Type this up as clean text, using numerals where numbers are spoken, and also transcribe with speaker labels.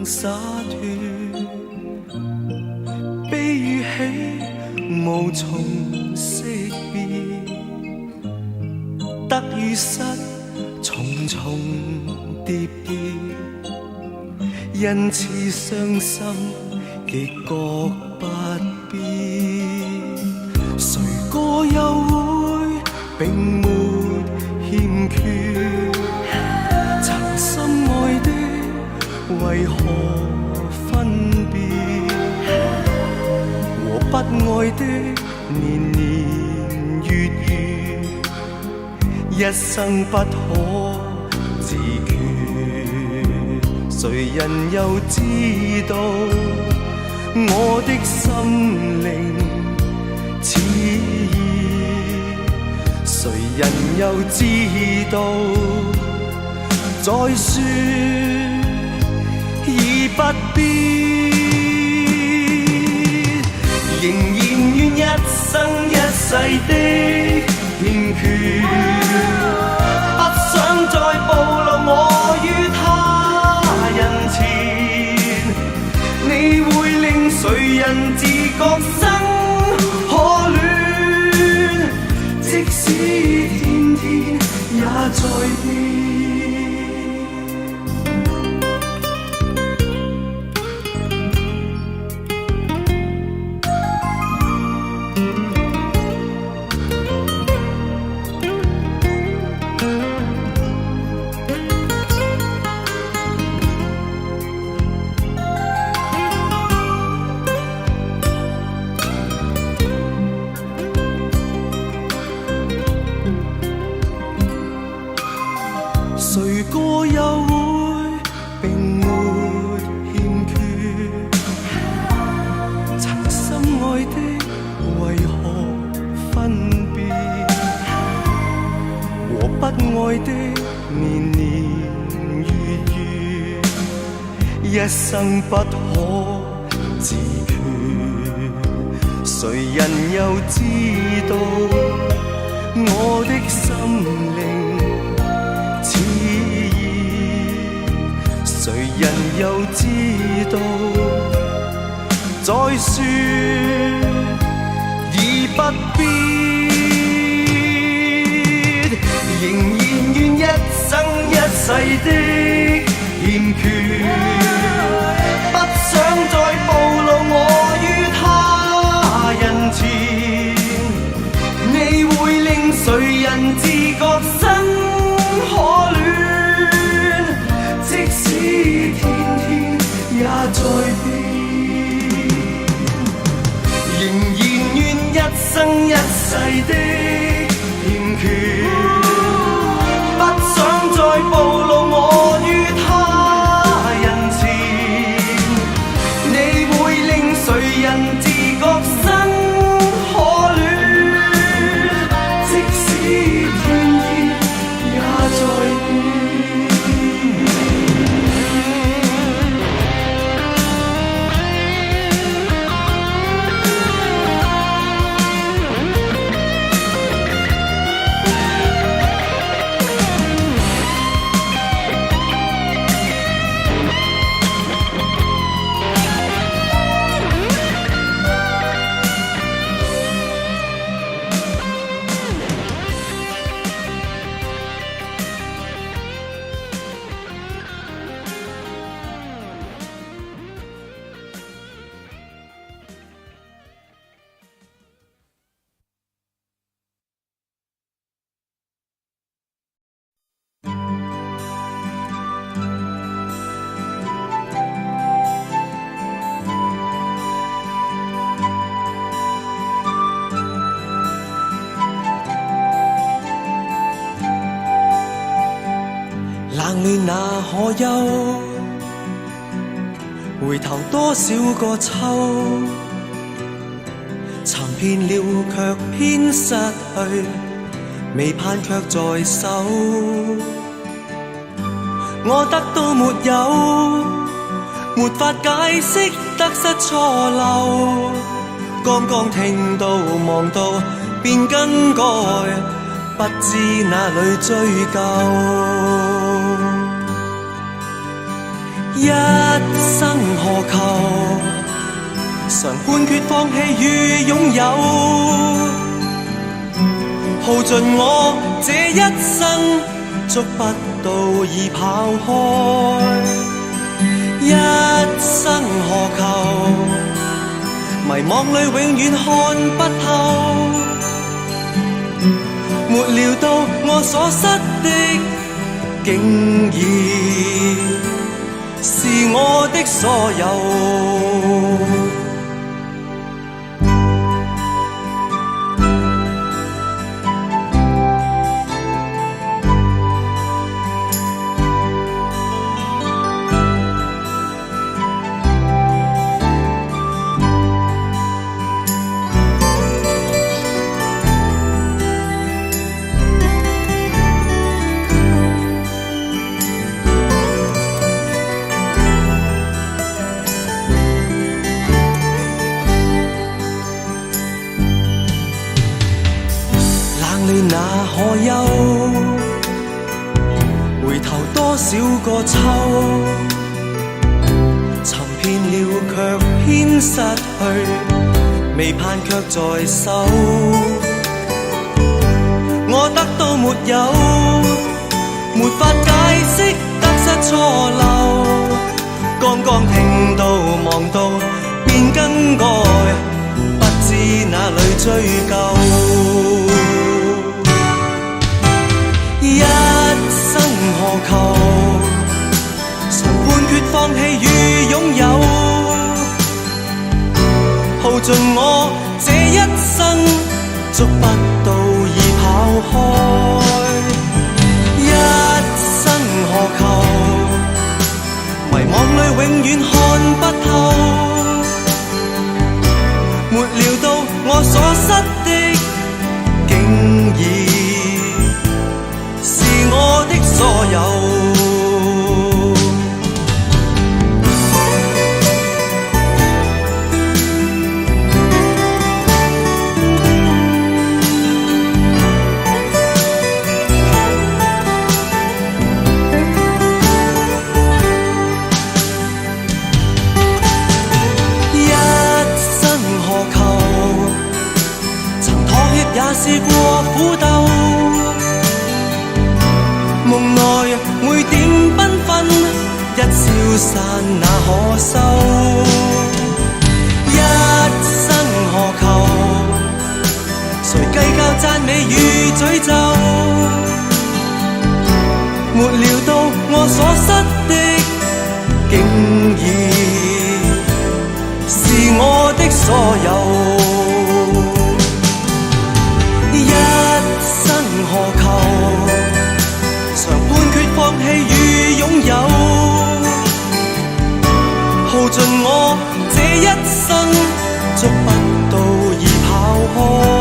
Speaker 1: 灑脫，悲與喜無從識別，得與失重重疊疊，因此傷心亦覺不必。誰個又會並沒欠缺？曾深愛的為何分別？和不愛的年年月月，一生不可自決。誰人又知道我的心靈熾熱？誰人又知道再說已不必？仍然願一生一世的欠缺，不想再暴露我於他人前。你會令誰人自覺生可戀？即使天天也在變。誰個又會並沒欠缺？曾深愛的為何分別？和不愛的年年月月，一生不可自決。誰人又知道我的心靈熾熱？誰人又知道再說已不必？仍然願一生一世的欠缺，不想再暴露我於他人前。你會令誰人自覺生可戀？即使天天也在變，仍然願一生一世的欠缺，不想再暴露我於他人前。你會令誰人自覺生可戀？即使天天也在變。冷暖那可休？回頭多少個秋？尋遍了卻偏失去，未盼卻在手。我得到沒有？沒法解釋得失錯漏。剛剛聽到望到便更改，不知哪裏追究。一生何求？常判決放棄與擁有，耗盡我這一生，捉不到已跑開。一生何求？迷惘裏永遠看不透，沒料到我所失的，竟然是我的所有。那可休？回頭多少個秋，尋遍了卻偏失去，未盼卻在手。我得到沒有？沒法解釋得失錯漏，剛剛聽到望到便更改，不知哪裏追究。一生何求？常判決放棄與擁有，耗盡我這一生，捉不到已跑開。一生何求？迷惘裏永遠看不透，沒料到我所失的，竟然我的所有。一生何求？曾妥協也試過苦鬥，夢內每點繽紛，一消散那可收？一生何求？誰計較讚美與詛咒？沒料到我所失的，竟然是我的所有。一生何求？常判決放棄與擁有，耗盡我這一生，捉不到已跑開。